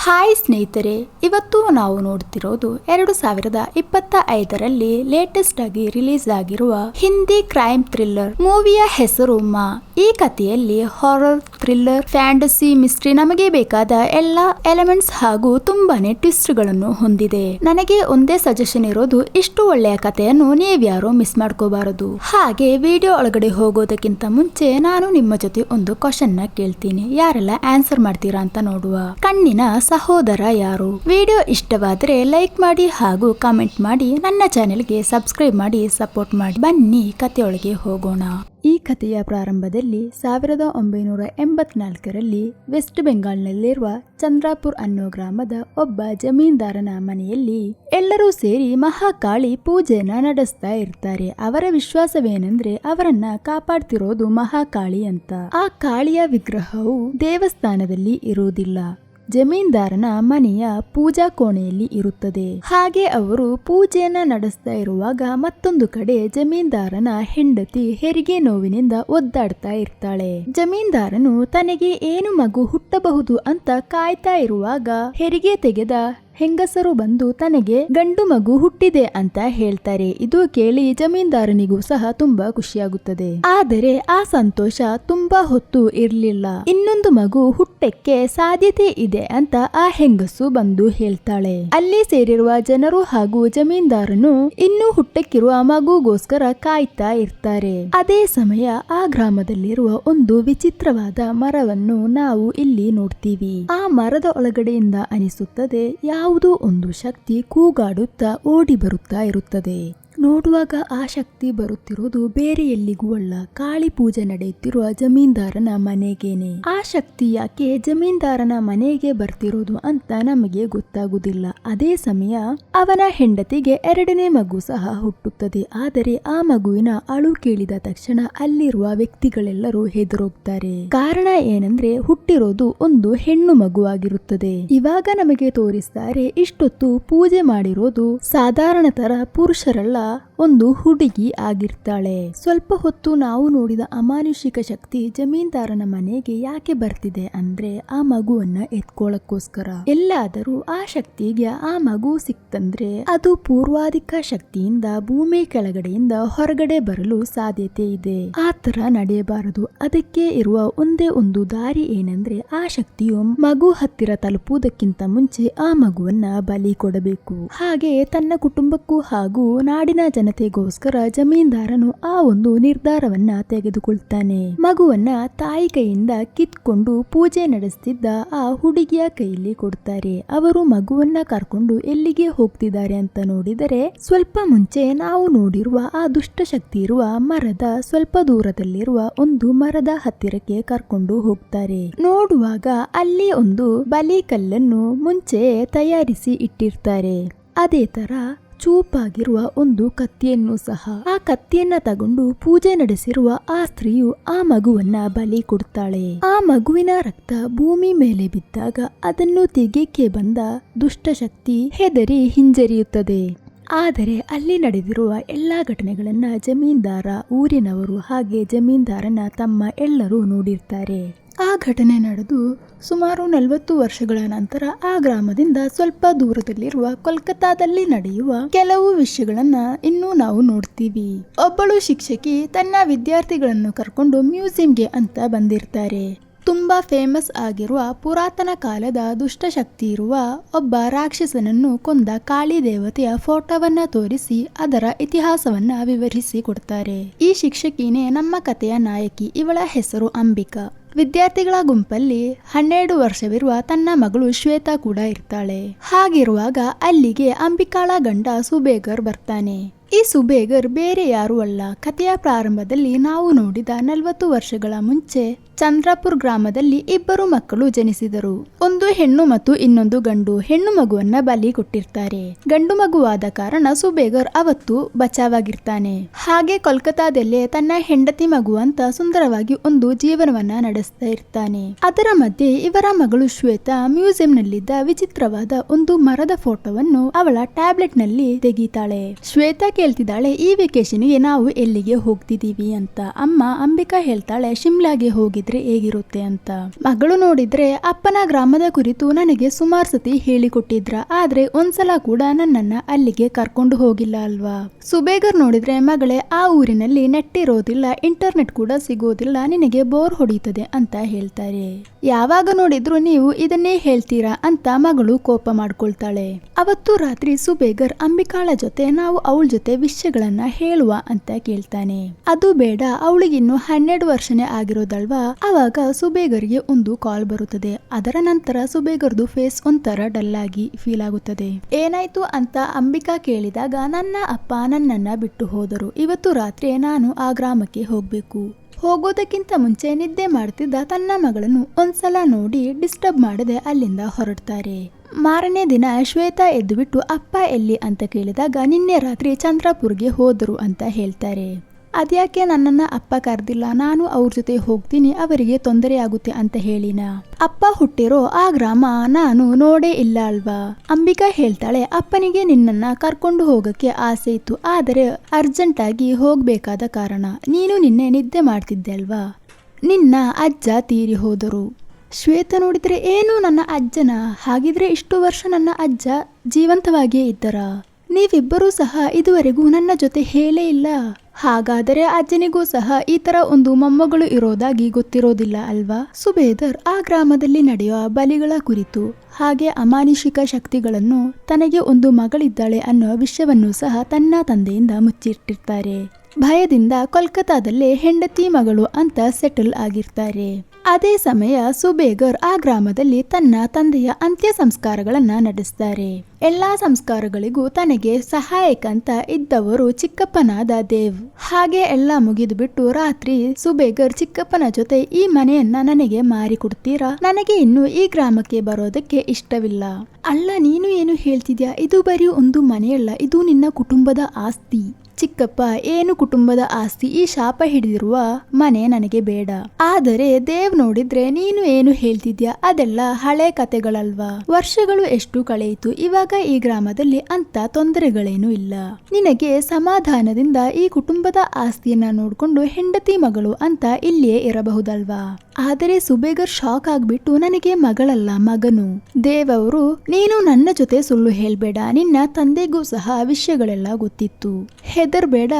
Hi ಸ್ನೇಹಿತರೆ, ಇವತ್ತು ನಾವು ನೋಡ್ತಿರೋದು 2025ರಲ್ಲಿ ಲೇಟೆಸ್ಟ್ ಆಗಿ ರಿಲೀಸ್ ಆಗಿರುವ ಹಿಂದಿ ಕ್ರೈಮ್ ಥ್ರಿಲ್ಲರ್ ಮೂವಿಯ ಹೆಸರು ಮಾ. ಈ ಕಥೆಯಲ್ಲಿ ಹಾರರ್, ಥ್ರಿಲ್ಲರ್, ಫ್ಯಾಂಟಸಿ, ಮಿಸ್ಟ್ರಿ ನಮಗೆ ಬೇಕಾದ ಎಲ್ಲಾ ಎಲಿಮೆಂಟ್ಸ್ ಹಾಗೂ ತುಂಬಾನೇ ಟ್ವಿಸ್ಟ್ ಗಳನ್ನು ಹೊಂದಿದೆ. ನನಗೆ ಒಂದೇ ಸಜೆಷನ್ ಇರೋದು, ಇಷ್ಟು ಒಳ್ಳೆಯ ಕಥೆಯನ್ನು ನೀವ್ಯಾರು ಮಿಸ್ ಮಾಡ್ಕೋಬಾರದು. ಹಾಗೆ ವಿಡಿಯೋ ಒಳಗಡೆ ಹೋಗೋದಕ್ಕಿಂತ ಮುಂಚೆ ನಾನು ನಿಮ್ಮ ಜೊತೆ ಒಂದು ಕ್ವಶನ್ ನ ಕೇಳ್ತೀನಿ, ಯಾರೆಲ್ಲ ಆನ್ಸರ್ ಮಾಡ್ತೀರಾ ಅಂತ ನೋಡುವ. ಕಣ್ಣಿನ ಸಹೋದರ ಯಾರು? ವಿಡಿಯೋ ಇಷ್ಟವಾದರೆ ಲೈಕ್ ಮಾಡಿ ಹಾಗೂ ಕಾಮೆಂಟ್ ಮಾಡಿ, ನನ್ನ ಚಾನೆಲ್ಗೆ ಸಬ್ಸ್ಕ್ರೈಬ್ ಮಾಡಿ ಸಪೋರ್ಟ್ ಮಾಡಿ. ಬನ್ನಿ ಕಥೆಯೊಳಗೆ ಹೋಗೋಣ. ಈ ಕಥೆಯ ಪ್ರಾರಂಭದಲ್ಲಿ 1984ರಲ್ಲಿ ವೆಸ್ಟ್ ಬೆಂಗಾಲ್ನಲ್ಲಿರುವ ಚಂದ್ರಾಪುರ್ ಅನ್ನೋ ಗ್ರಾಮದ ಒಬ್ಬ ಜಮೀನ್ದಾರನ ಮನೆಯಲ್ಲಿ ಎಲ್ಲರೂ ಸೇರಿ ಮಹಾಕಾಳಿ ಪೂಜೆನ ನಡೆಸ್ತಾ ಇರ್ತಾರೆ. ಅವರ ವಿಶ್ವಾಸವೇನೆಂದ್ರೆ ಅವರನ್ನ ಕಾಪಾಡ್ತಿರೋದು ಮಹಾಕಾಳಿ ಅಂತ. ಆ ಕಾಳಿಯ ವಿಗ್ರಹವು ದೇವಸ್ಥಾನದಲ್ಲಿ ಇರುವುದಿಲ್ಲ, ಜಮೀನ್ದಾರನ ಮನೆಯ ಪೂಜಾ ಕೋಣೆಯಲ್ಲಿ ಇರುತ್ತದೆ. ಹಾಗೆ ಅವರು ಪೂಜೆಯನ್ನ ನಡೆಸ್ತಾ ಇರುವಾಗ ಮತ್ತೊಂದು ಕಡೆ ಜಮೀನ್ದಾರನ ಹೆಂಡತಿ ಹೆರಿಗೆ ನೋವಿನಿಂದ ಒದ್ದಾಡ್ತಾ ಇರ್ತಾಳೆ. ಜಮೀನ್ದಾರನು ತನಗೆ ಏನು ಮಗು ಹುಟ್ಟಬಹುದು ಅಂತ ಕಾಯ್ತಾ ಇರುವಾಗ ಹೆರಿಗೆ ತೆಗೆದ ಹೆಂಗಸರು ಬಂದು ತನಗೆ ಗಂಡು ಮಗು ಹುಟ್ಟಿದೆ ಅಂತ ಹೇಳ್ತಾರೆ. ಇದು ಕೇಳಿ ಜಮೀನ್ದಾರನಿಗೂ ಸಹ ತುಂಬಾ ಖುಷಿಯಾಗುತ್ತದೆ. ಆದರೆ ಆ ಸಂತೋಷ ತುಂಬಾ ಹೊತ್ತು ಇರ್ಲಿಲ್ಲ. ಇನ್ನೊಂದು ಮಗು ಹುಟ್ಟಕ್ಕೆ ಸಾಧ್ಯತೆ ಇದೆ ಅಂತ ಆ ಹೆಂಗಸು ಬಂದು ಹೇಳ್ತಾಳೆ. ಅಲ್ಲಿ ಸೇರಿರುವ ಜನರು ಹಾಗೂ ಜಮೀನ್ದಾರನು ಇನ್ನೂ ಹುಟ್ಟಕ್ಕಿರುವ ಮಗುಗೋಸ್ಕರ ಕಾಯ್ತಾ ಇರ್ತಾರೆ. ಅದೇ ಸಮಯ ಆ ಗ್ರಾಮದಲ್ಲಿರುವ ಒಂದು ವಿಚಿತ್ರವಾದ ಮರವನ್ನು ನಾವು ಇಲ್ಲಿ ನೋಡ್ತೀವಿ. ಆ ಮರದ ಒಳಗಡೆಯಿಂದ ಅನಿಸುತ್ತದೆ ಯಾವುದೋ ಒಂದು ಶಕ್ತಿ ಕೂಗಾಡುತ್ತಾ ಓಡಿ ಬರುತ್ತಾ ಇರುತ್ತದೆ. ನೋಡುವಾಗ ಆ ಶಕ್ತಿ ಬರುತ್ತಿರೋದು ಬೇರೆ ಎಲ್ಲಿಗೂ ಅಲ್ಲ, ಕಾಳಿ ಪೂಜೆ ನಡೆಯುತ್ತಿರುವ ಜಮೀನ್ದಾರನ ಮನೆಗೇನೆ. ಆ ಶಕ್ತಿ ಯಾಕೆ ಜಮೀನ್ದಾರನ ಮನೆಗೆ ಬರ್ತಿರೋದು ಅಂತ ನಮಗೆ ಗೊತ್ತಾಗುದಿಲ್ಲ. ಅದೇ ಸಮಯ ಅವನ ಹೆಂಡತಿಗೆ ಎರಡನೇ ಮಗು ಸಹ ಹುಟ್ಟುತ್ತದೆ. ಆದರೆ ಆ ಮಗುವಿನ ಅಳು ಕೇಳಿದ ತಕ್ಷಣ ಅಲ್ಲಿರುವ ವ್ಯಕ್ತಿಗಳೆಲ್ಲರೂ ಹೆದರೋಗ್ತಾರೆ. ಕಾರಣ ಏನಂದ್ರೆ ಹುಟ್ಟಿರೋದು ಒಂದು ಹೆಣ್ಣು ಮಗುವಾಗಿರುತ್ತದೆ. ಇವಾಗ ನಮಗೆ ತೋರಿಸ್ತಾರೆ, ಇಷ್ಟೊತ್ತು ಪೂಜೆ ಮಾಡಿರೋದು ಸಾಧಾರಣ ತರ ಪುರುಷರಲ್ಲ, ಒಂದು ಹುಡುಗಿ ಆಗಿರ್ತಾಳೆ. ಸ್ವಲ್ಪ ಹೊತ್ತು ನಾವು ನೋಡಿದ ಅಮಾನುಷಿಕ ಶಕ್ತಿ ಜಮೀನ್ದಾರನ ಮನೆಗೆ ಯಾಕೆ ಬರ್ತಿದೆ ಅಂದ್ರೆ ಆ ಮಗುವನ್ನ ಎತ್ಕೊಳ್ಳೋಕ್ಕೋಸ್ಕರ. ಎಲ್ಲಾದರೂ ಆ ಶಕ್ತಿಗೆ ಆ ಮಗು ಸಿಕ್ತಂದ್ರೆ ಅದು ಪೂರ್ವಾಧಿಕ ಶಕ್ತಿಯಿಂದ ಭೂಮಿ ಕೆಳಗಡೆಯಿಂದ ಹೊರಗಡೆ ಬರಲು ಸಾಧ್ಯತೆ ಇದೆ. ಆ ತರ ನಡೆಯಬಾರದು. ಅದಕ್ಕೆ ಇರುವ ಒಂದೇ ಒಂದು ದಾರಿ ಏನಂದ್ರೆ ಆ ಶಕ್ತಿಯು ಮಗು ಹತ್ತಿರ ತಲುಪುವುದಕ್ಕಿಂತ ಮುಂಚೆ ಆ ಮಗುವನ್ನ ಬಲಿ ಕೊಡಬೇಕು. ಹಾಗೆ ತನ್ನ ಕುಟುಂಬಕ್ಕೂ ಹಾಗೂ ನಾಡಿನ ಜನತೆಗೋಸ್ಕರ ಜಮೀನ್ದಾರನು ಆ ಒಂದು ನಿರ್ಧಾರವನ್ನ ತೆಗೆದುಕೊಳ್ತಾನೆ. ಮಗುವನ್ನ ತಾಯಿ ಕೈಯಿಂದ ಕಿತ್ಕೊಂಡು ಪೂಜೆ ನಡೆಸ್ತಿದ್ದ ಆ ಹುಡುಗಿಯ ಕೈಯಲ್ಲಿ ಕೊಡ್ತಾರೆ. ಅವರು ಮಗುವನ್ನ ಕರ್ಕೊಂಡು ಎಲ್ಲಿಗೆ ಹೋಗ್ತಿದ್ದಾರೆ ಅಂತ ನೋಡಿದರೆ ಸ್ವಲ್ಪ ಮುಂಚೆ ನಾವು ನೋಡಿರುವ ಆ ದುಷ್ಟಶಕ್ತಿ ಇರುವ ಮರದ ಸ್ವಲ್ಪ ದೂರದಲ್ಲಿರುವ ಒಂದು ಮರದ ಹತ್ತಿರಕ್ಕೆ ಕರ್ಕೊಂಡು ಹೋಗ್ತಾರೆ. ನೋಡುವಾಗ ಅಲ್ಲಿ ಒಂದು ಬಲಿ ಕಲ್ಲನ್ನು ಮುಂಚೆ ತಯಾರಿಸಿ ಇಟ್ಟಿರ್ತಾರೆ. ಅದೇ ತರ ಚೂಪಾಗಿರುವ ಒಂದು ಕತ್ತಿಯನ್ನು ಸಹ. ಆ ಕತ್ತಿಯನ್ನ ತಗೊಂಡು ಪೂಜೆ ನಡೆಸಿರುವ ಆ ಸ್ತ್ರೀಯು ಆ ಮಗುವನ್ನ ಬಲಿ ಕೊಡ್ತಾಳೆ. ಆ ಮಗುವಿನ ರಕ್ತ ಭೂಮಿ ಮೇಲೆ ಬಿದ್ದಾಗ ಅದನ್ನು ತೆಗೆಯಕ್ಕೆ ಬಂದ ದುಷ್ಟಶಕ್ತಿ ಹೆದರಿ ಹಿಂಜರಿಯುತ್ತದೆ. ಆದರೆ ಅಲ್ಲಿ ನಡೆದಿರುವ ಎಲ್ಲಾ ಘಟನೆಗಳನ್ನ ಜಮೀನ್ದಾರ, ಊರಿನವರು ಹಾಗೆ ಜಮೀನ್ದಾರನ ತಮ್ಮ ಎಲ್ಲರೂ ನೋಡಿರ್ತಾರೆ. ಆ ಘಟನೆ ನಡೆದು ಸುಮಾರು 40 ವರ್ಷಗಳ ನಂತರ ಆ ಗ್ರಾಮದಿಂದ ಸ್ವಲ್ಪ ದೂರದಲ್ಲಿರುವ ಕೋಲ್ಕತ್ತಾದಲ್ಲಿ ನಡೆಯುವ ಕೆಲವು ವಿಷಯಗಳನ್ನ ಇನ್ನೂ ನಾವು ನೋಡ್ತೀವಿ. ಒಬ್ಬಳು ಶಿಕ್ಷಕಿ ತನ್ನ ವಿದ್ಯಾರ್ಥಿಗಳನ್ನು ಕರ್ಕೊಂಡು ಮ್ಯೂಸಿಯಂಗೆ ಅಂತ ಬಂದಿರ್ತಾರೆ. ತುಂಬಾ ಫೇಮಸ್ ಆಗಿರುವ ಪುರಾತನ ಕಾಲದ ದುಷ್ಟಶಕ್ತಿ ಇರುವ ಒಬ್ಬ ರಾಕ್ಷಸನನ್ನು ಕೊಂದ ಕಾಳಿ ದೇವತೆಯ ಫೋಟೋವನ್ನ ತೋರಿಸಿ ಅದರ ಇತಿಹಾಸವನ್ನ ವಿವರಿಸಿ ಕೊಡ್ತಾರೆ. ಈ ಶಿಕ್ಷಕಿನೇ ನಮ್ಮ ಕಥೆಯ ನಾಯಕಿ. ಇವಳ ಹೆಸರು ಅಂಬಿಕಾ. ವಿದ್ಯಾರ್ಥಿಗಳ ಗುಂಪಲ್ಲಿ 12 ವರ್ಷವಿರುವ ತನ್ನ ಮಗಳು ಶ್ವೇತಾ ಕೂಡ ಇರ್ತಾಳೆ. ಹಾಗಿರುವಾಗ ಅಲ್ಲಿಗೆ ಅಂಬಿಕಾಳ ಗಂಡ ಸುಬೇಗರ್ ಬರ್ತಾನೆ. ಈ ಸುಬೇಗರ್ ಬೇರೆ ಯಾರು ಅಲ್ಲ, ಕಥೆಯ ಪ್ರಾರಂಭದಲ್ಲಿ ನಾವು ನೋಡಿದ 40 ವರ್ಷಗಳ ಮುಂಚೆ ಚಂದ್ರಾಪುರ್ ಗ್ರಾಮದಲ್ಲಿ ಇಬ್ಬರು ಮಕ್ಕಳು ಜನಿಸಿದರು. ಒಂದು ಹೆಣ್ಣು ಮತ್ತು ಇನ್ನೊಂದು ಗಂಡು. ಹೆಣ್ಣು ಮಗುವನ್ನ ಬಲಿ ಕೊಟ್ಟಿರ್ತಾರೆ. ಗಂಡು ಮಗುವಾದ ಕಾರಣ ಸುಬೇಗರ್ ಅವತ್ತು ಬಚಾವಾಗಿರ್ತಾನೆ. ಹಾಗೆ ಕೋಲ್ಕತ್ತಾದಲ್ಲೇ ತನ್ನ ಹೆಂಡತಿ ಮಗು ಅಂತ ಸುಂದರವಾಗಿ ಒಂದು ಜೀವನವನ್ನ ನಡೆಸ್ತಾ ಇರ್ತಾನೆ. ಅದರ ಮಧ್ಯೆ ಇವರ ಮಗಳು ಶ್ವೇತಾ ಮ್ಯೂಸಿಯಂ ನಲ್ಲಿದ್ದ ವಿಚಿತ್ರವಾದ ಒಂದು ಮರದ ಫೋಟೋವನ್ನು ಅವಳ ಟ್ಯಾಬ್ಲೆಟ್ ನಲ್ಲಿ ತೆಗಿತಾಳೆ. ಶ್ವೇತಾ ಕೇಳ್ತಿದ್ದಾಳೆ, ಈ ವೆಕೇಶನ್ಗೆ ನಾವು ಎಲ್ಲಿಗೆ ಹೋಗ್ತಿದೀವಿ ಅಂತ. ಅಮ್ಮ ಅಂಬಿಕಾ ಹೇಳ್ತಾಳೆ, ಶಿಮ್ಲಾಗೆ ಹೋಗಿದ್ರೆ ಹೇಗಿರುತ್ತೆ ಅಂತ. ಮಗಳು ನೋಡಿದ್ರೆ ಅಪ್ಪನ ಗ್ರಾಮದ ಕುರಿತು ನನಗೆ ಸುಮಾರು ಸತಿ ಹೇಳಿಕೊಟ್ಟಿದ್ರ, ಆದ್ರೆ ಒಂದ್ಸಲ ಕೂಡ ನನ್ನನ್ನ ಅಲ್ಲಿಗೆ ಕರ್ಕೊಂಡು ಹೋಗಿಲ್ಲ ಅಲ್ವಾ. ಸುಬೇಗರ್ ನೋಡಿದ್ರೆ, ಮಗಳೇ ಆ ಊರಿನಲ್ಲಿ ನೆಟ್ ಇರೋದಿಲ್ಲ, ಇಂಟರ್ನೆಟ್ ಕೂಡ ಸಿಗೋದಿಲ್ಲ, ನಿನಗೆ ಬೋರ್ ಹೊಡೀತದೆ ಅಂತ ಹೇಳ್ತಾರೆ. ಯಾವಾಗ ನೋಡಿದ್ರು ನೀವು ಇದನ್ನೇ ಹೇಳ್ತೀರಾ ಅಂತ ಮಗಳು ಕೋಪ ಮಾಡ್ಕೊಳ್ತಾಳೆ. ಅವತ್ತು ರಾತ್ರಿ ಸುಬೇಗರ್ ಅಂಬಿಕಾಳ ಜೊತೆ ನಾವು ಅವಳ ಜೊತೆ ವಿಷಯಗಳನ್ನ ಹೇಳುವ ಅಂತ ಕೇಳ್ತಾನೆ. ಅದು ಬೇಡ, ಅವಳಿಗಿನ್ನು 12 ವರ್ಷನೇ ಆಗಿರೋದಲ್ವಾ. ಅವಾಗ ಸುಬೇಗರ್ಗೆ ಒಂದು ಕಾಲ್ ಬರುತ್ತದೆ. ಅದರ ನಂತರ ಸುಬೇಗರ್ದು ಫೇಸ್ ಒಂಥರ ಡಲ್ ಆಗಿ ಫೀಲ್ ಆಗುತ್ತದೆ. ಏನಾಯ್ತು ಅಂತ ಅಂಬಿಕಾ ಕೇಳಿದಾಗ, ನನ್ನ ಅಪ್ಪ ನನ್ನನ್ನ ಬಿಟ್ಟು ಹೋದರು, ಇವತ್ತು ರಾತ್ರಿ ನಾನು ಆ ಗ್ರಾಮಕ್ಕೆ ಹೋಗ್ಬೇಕು. ಹೋಗೋದಕ್ಕಿಂತ ಮುಂಚೆ ನಿದ್ದೆ ಮಾಡ್ತಿದ್ದ ತನ್ನ ಮಗಳನ್ನು ಒಂದ್ಸಲ ನೋಡಿ ಡಿಸ್ಟರ್ಬ್ ಮಾಡದೆ ಅಲ್ಲಿಂದ ಹೊರಡ್ತಾರೆ. ಮಾರನೇ ದಿನ ಶ್ವೇತಾ ಎದ್ದು ಬಿಟ್ಟು ಅಪ್ಪ ಎಲ್ಲಿ ಅಂತ ಕೇಳಿದಾಗ, ನಿನ್ನೆ ರಾತ್ರಿ ಚಂದ್ರಪುರ್ಗೆ ಹೋದರು ಅಂತ ಹೇಳ್ತಾರೆ. ಅದ್ಯಾಕೆ ನನ್ನನ್ನ ಅಪ್ಪ ಕರೆದಿಲ್ಲ, ನಾನು ಅವ್ರ ಜೊತೆ ಹೋಗ್ತೀನಿ, ಅವರಿಗೆ ತೊಂದರೆ ಆಗುತ್ತೆ ಅಂತ ಹೇಳಿನ. ಅಪ್ಪ ಹುಟ್ಟಿರೋ ಆ ಗ್ರಾಮ ನಾನು ನೋಡೇ ಇಲ್ಲ ಅಲ್ವಾ. ಅಂಬಿಕಾ ಹೇಳ್ತಾಳೆ, ಅಪ್ಪನಿಗೆ ನಿನ್ನನ್ನ ಕರ್ಕೊಂಡು ಹೋಗಕ್ಕೆ ಆಸೆ ಇತ್ತು, ಆದರೆ ಅರ್ಜೆಂಟ್ ಆಗಿ ಹೋಗ್ಬೇಕಾದ ಕಾರಣ. ನೀನು ನಿನ್ನೆ ನಿದ್ದೆ ಮಾಡ್ತಿದ್ದೆ ಅಲ್ವಾ, ನಿನ್ನ ಅಜ್ಜ ತೀರಿ ಹೋದರು. ಶ್ವೇತಾ ನೋಡಿದ್ರೆ, ಏನು ನನ್ನ ಅಜ್ಜನ? ಹಾಗಿದ್ರೆ ಇಷ್ಟು ವರ್ಷ ನನ್ನ ಅಜ್ಜ ಜೀವಂತವಾಗಿಯೇ ಇದ್ದರ? ನೀವಿಬ್ಬರೂ ಸಹ ಇದುವರೆಗೂ ನನ್ನ ಜೊತೆ ಹೇಳೇ ಇಲ್ಲ. ಹಾಗಾದರೆ ಅಜ್ಜನಿಗೂ ಸಹ ಈ ತರ ಒಂದು ಮೊಮ್ಮಗಳು ಇರೋದಾಗಿ ಗೊತ್ತಿರೋದಿಲ್ಲ ಅಲ್ವಾ. ಸುಬೇದರ್ ಆ ಗ್ರಾಮದಲ್ಲಿ ನಡೆಯುವ ಬಲಿಗಳ ಕುರಿತು ಹಾಗೆ ಅಮಾನುಷಿಕ ಶಕ್ತಿಗಳನ್ನು, ತನಗೆ ಒಂದು ಮಗಳಿದ್ದಾಳೆ ಅನ್ನೋ ವಿಷಯವನ್ನು ಸಹ ತನ್ನ ತಂದೆಯಿಂದ ಮುಚ್ಚಿಟ್ಟಿರ್ತಾರೆ. ಭಯದಿಂದ ಕೋಲ್ಕತ್ತಾದಲ್ಲೇ ಹೆಂಡತಿ ಮಗಳು ಅಂತ ಸೆಟಲ್ ಆಗಿರ್ತಾರೆ. ಅದೇ ಸಮಯ ಸುಬೇಗರ್ ಆ ಗ್ರಾಮದಲ್ಲಿ ತನ್ನ ತಂದೆಯ ಅಂತ್ಯ ಸಂಸ್ಕಾರಗಳನ್ನ ನಡೆಸ್ತಾರೆ. ಎಲ್ಲಾ ಸಂಸ್ಕಾರಗಳಿಗೂ ತನಗೆ ಸಹಾಯಕ ಅಂತ ಇದ್ದವರು ಚಿಕ್ಕಪ್ಪನಾದ ದೇವ್. ಹಾಗೆ ಎಲ್ಲ ಮುಗಿದು ಬಿಟ್ಟು ರಾತ್ರಿ ಸುಬೇಗರ್ ಚಿಕ್ಕಪ್ಪನ ಜೊತೆ, ಈ ಮನೆಯನ್ನ ನನಗೆ ಮಾರಿಕೊಡ್ತೀರಾ, ನನಗೆ ಇನ್ನು ಈ ಗ್ರಾಮಕ್ಕೆ ಬರೋದಕ್ಕೆ ಇಷ್ಟವಿಲ್ಲ. ಅಲ್ಲ, ನೀನು ಏನು ಹೇಳ್ತಿದ್ಯಾ, ಇದು ಬರೀ ಒಂದು ಮನೆಯಲ್ಲ, ಇದು ನಿನ್ನ ಕುಟುಂಬದ ಆಸ್ತಿ. ಚಿಕ್ಕಪ್ಪ, ಏನು ಕುಟುಂಬದ ಆಸ್ತಿ, ಈ ಶಾಪ ಹಿಡಿದಿರುವ ಮನೆ ನನಗೆ ಬೇಡ. ಆದರೆ ದೇವ್ ನೋಡಿದ್ರೆ, ನೀನು ಏನು ಹೇಳ್ತಿದ್ಯಾ, ಅದೆಲ್ಲ ಹಳೆ ಕತೆಗಳಲ್ವಾ, ವರ್ಷಗಳು ಎಷ್ಟು ಕಳೆಯಿತು, ಇವಾಗ ಈ ಗ್ರಾಮದಲ್ಲಿ ಅಂತ ತೊಂದರೆಗಳೇನು ಇಲ್ಲ. ನಿನಗೆ ಸಮಾಧಾನದಿಂದ ಈ ಕುಟುಂಬದ ಆಸ್ತಿಯನ್ನ ನೋಡ್ಕೊಂಡು ಹೆಂಡತಿ ಮಗಳು ಅಂತ ಇಲ್ಲಿಯೇ ಇರಬಹುದಲ್ವಾ. ಆದರೆ ಸುಬೇಗರ್ ಶಾಕ್ ಆಗ್ಬಿಟ್ಟು, ನನಗೆ ಮಗಳಲ್ಲ ಮಗನು. ದೇವ್ ಅವರು, ನೀನು ನನ್ನ ಜೊತೆ ಸುಳ್ಳು ಹೇಳ್ಬೇಡ, ನಿನ್ನ ತಂದೆಗೂ ಸಹ ವಿಷಯಗಳೆಲ್ಲ ಗೊತ್ತಿತ್ತು, ಹೆದರ್ಬೇಡ.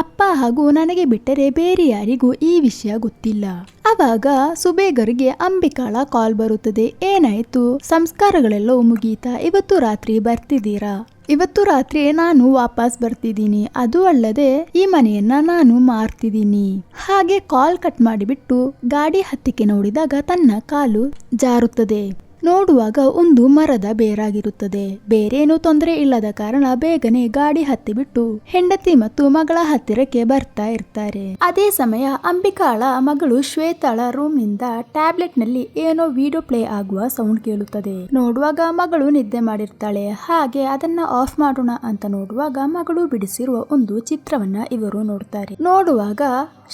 ಅಪ್ಪ ಹಾಗೂ ನನಗೆ ಬಿಟ್ಟರೆ ಬೇರೆ ಯಾರಿಗೂ ಈ ವಿಷಯ ಗೊತ್ತಿಲ್ಲ. ಅವಾಗ ಸುಬೇಗರ್ಗೆ ಅಂಬಿಕಾಳ ಕಾಲ್ ಬರುತ್ತದೆ. ಏನಾಯ್ತು, ಸಂಸ್ಕಾರಗಳೆಲ್ಲ ಮುಗೀತಾ, ಇವತ್ತು ರಾತ್ರಿ ಬರ್ತಿದ್ದೀರಾ? ಇವತ್ತು ರಾತ್ರಿ ನಾನು ವಾಪಸ್ ಬರ್ತಿದ್ದೀನಿ, ಅದು ಅಲ್ಲದೆ ಈ ಮನೆಯನ್ನ ನಾನು ಮಾರ್ತಿದ್ದೀನಿ. ಹಾಗೆ ಕಾಲ್ ಕಟ್ ಮಾಡಿಬಿಟ್ಟು ಗಾಡಿ ಹತ್ತಿಕ್ಕೆ ನೋಡಿದಾಗ ತನ್ನ ಕಾಲು ಜಾರುತ್ತದೆ. ನೋಡುವಾಗ ಒಂದು ಮರದ ಬೇರಾಗಿರುತ್ತದೆ. ಬೇರೇನೂ ತೊಂದರೆ ಇಲ್ಲದ ಕಾರಣ ಬೇಗನೆ ಗಾಡಿ ಹತ್ತಿಬಿಟ್ಟು ಹೆಂಡತಿ ಮತ್ತು ಮಗಳ ಹತ್ತಿರಕ್ಕೆ ಬರ್ತಾ ಇರ್ತಾರೆ. ಅದೇ ಸಮಯ ಅಂಬಿಕಾಳ ಮಗಳು ಶ್ವೇತಾಳ ರೂಮ್ ನಿಂದ ಟ್ಯಾಬ್ಲೆಟ್ ನಲ್ಲಿ ಏನೋ ವಿಡಿಯೋ ಪ್ಲೇ ಆಗುವ ಸೌಂಡ್ ಕೇಳುತ್ತದೆ. ನೋಡುವಾಗ ಮಗಳು ನಿದ್ದೆ ಮಾಡಿರ್ತಾಳೆ. ಹಾಗೆ ಅದನ್ನ ಆಫ್ ಮಾಡೋಣ ಅಂತ ನೋಡುವಾಗ ಮಗಳು ಬಿಡಿಸಿರುವ ಒಂದು ಚಿತ್ರವನ್ನ ಇವರು ನೋಡ್ತಾರೆ. ನೋಡುವಾಗ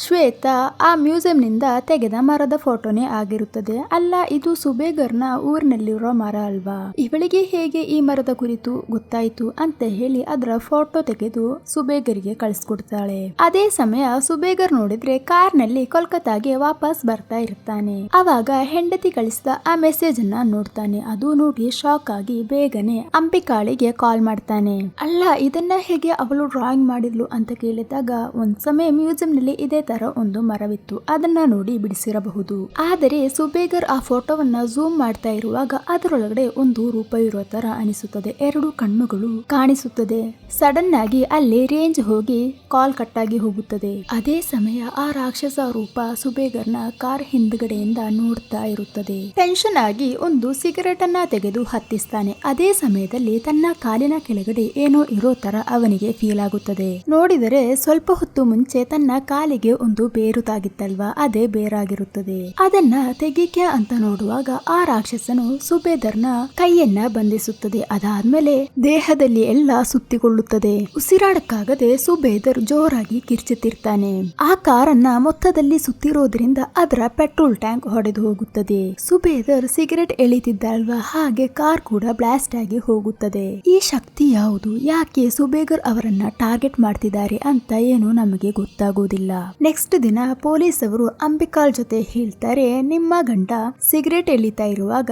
ಶ್ವೇತಾ ಆ ಮ್ಯೂಸಿಯಂ ನಿಂದ ತೆಗೆದ ಮರದ ಫೋಟೋನೇ ಆಗಿರುತ್ತದೆ. ಅಲ್ಲ, ಇದು ಸುಬೇಗರ್ನ ಊರಿನಲ್ಲಿರೋ ಮರ ಅಲ್ವಾ, ಇವಳಿಗೆ ಹೇಗೆ ಈ ಮರದ ಕುರಿತು ಗೊತ್ತಾಯ್ತು ಅಂತ ಹೇಳಿ ಅದರ ಫೋಟೋ ತೆಗೆದು ಸುಬೇಗರ್ಗೆ ಕಳಿಸ್ಕೊಡ್ತಾಳೆ. ಅದೇ ಸಮಯ ಸುಬೇಗರ್ ನೋಡಿದ್ರೆ ಕಾರ್ ನಲ್ಲಿ ಕೋಲ್ಕತ್ತಾಗೆ ವಾಪಸ್ ಬರ್ತಾ ಇರ್ತಾನೆ. ಅವಾಗ ಹೆಂಡತಿ ಕಳಿಸಿದ ಆ ಮೆಸೇಜ್ ಅನ್ನ ನೋಡ್ತಾನೆ. ಅದು ನೋಡಿ ಶಾಕ್ ಆಗಿ ಬೇಗನೆ ಅಂಬಿಕಾಳಿಗೆ ಕಾಲ್ ಮಾಡ್ತಾನೆ. ಅಲ್ಲ, ಇದನ್ನ ಹೇಗೆ ಅವಳು ಡ್ರಾಯಿಂಗ್ ಮಾಡಿದ್ಲು ಅಂತ ಕೇಳಿದಾಗ, ಒಂದ್ ಸಮಯ ಮ್ಯೂಸಿಯಂ ನಲ್ಲಿ ಇದೇ ತರ ಒಂದು ಮರವಿತ್ತು, ಅದನ್ನ ನೋಡಿ ಬಿಡಿಸಿರಬಹುದು. ಆದರೆ ಸುಬೇಗರ್ ಆ ಫೋಟೋವನ್ನ ಝೂಮ್ ಮಾಡ್ತಾ ಇರುವಾಗ ಅದರೊಳಗಡೆ ಒಂದು ರೂಪ ಇರೋ ತರ ಅನಿಸುತ್ತದೆ. 2 ಕಣ್ಣುಗಳು ಕಾಣಿಸುತ್ತದೆ. ಸಡನ್ ಆಗಿ ಅಲ್ಲಿ ರೇಂಜ್ ಹೋಗಿ ಕಾಲ್ ಕಟ್ಟಾಗಿ ಹೋಗುತ್ತದೆ. ಅದೇ ಸಮಯ ಆ ರಾಕ್ಷಸ ರೂಪ ಸುಬೇಗರ್ನ ಕಾರ್ ಹಿಂದ್ಗಡೆಯಿಂದ ನೋಡ್ತಾ ಇರುತ್ತದೆ. ಟೆನ್ಷನ್ ಆಗಿ ಒಂದು ಸಿಗರೆಟ್ ಅನ್ನ ತೆಗೆದು ಹತ್ತಿಸ್ತಾನೆ. ಅದೇ ಸಮಯದಲ್ಲಿ ತನ್ನ ಕಾಲಿನ ಕೆಳಗಡೆ ಏನೋ ಇರೋ ತರ ಅವನಿಗೆ ಫೀಲ್ ಆಗುತ್ತದೆ. ನೋಡಿದರೆ ಸ್ವಲ್ಪ ಹೊತ್ತು ಮುಂಚೆ ತನ್ನ ಕಾಲಿಗೆ ಒಂದು ಬೇರು ತಾಗಿತ್ತಲ್ವಾ, ಅದೇ ಬೇರಾಗಿರುತ್ತದೆ. ಅದನ್ನ ತೆಗಿಕೆ ಅಂತ ನೋಡುವಾಗ ಆ ರಾಕ್ಷಸನು ಸುಬೇದರ್ನ ಕೈಯನ್ನ ಬಂಧಿಸುತ್ತದೆ. ಅದಾದ್ಮೇಲೆ ದೇಹದಲ್ಲಿ ಎಲ್ಲ ಸುತ್ತಿಕೊಳ್ಳುತ್ತದೆ. ಉಸಿರಾಡಕ್ಕಾಗದೆ ಸುಬೇದರ್ ಜೋರಾಗಿ ಕಿರ್ಚುತ್ತಿರ್ತಾನೆ. ಆ ಕಾರನ್ನ ಮೊತ್ತದಲ್ಲಿ ಸುತ್ತಿರೋದ್ರಿಂದ ಅದರ ಪೆಟ್ರೋಲ್ ಟ್ಯಾಂಕ್ ಹೊಡೆದು ಹೋಗುತ್ತದೆ. ಸುಬೇದರ್ ಸಿಗರೆಟ್ ಎಳಿತಿದ್ದಲ್ವಾ, ಹಾಗೆ ಕಾರ್ ಕೂಡ ಬ್ಲಾಸ್ಟ್ ಆಗಿ ಹೋಗುತ್ತದೆ. ಈ ಶಕ್ತಿ ಯಾವುದು, ಯಾಕೆ ಸುಬೇಗರ್ ಅವರನ್ನ ಟಾರ್ಗೆಟ್ ಮಾಡ್ತಿದ್ದಾರೆ ಅಂತ ಏನು ನಮಗೆ ಗೊತ್ತಾಗೋದಿಲ್ಲ. ನೆಕ್ಸ್ಟ್ ದಿನ ಪೊಲೀಸ್ ಅವರು ಅಂಬಿಕಾಳ್ ಜೊತೆ ಹೇಳ್ತಾರೆ, ನಿಮ್ಮ ಗಂಡ ಸಿಗರೆಟ್ ಎಳಿತಾ ಇರುವಾಗ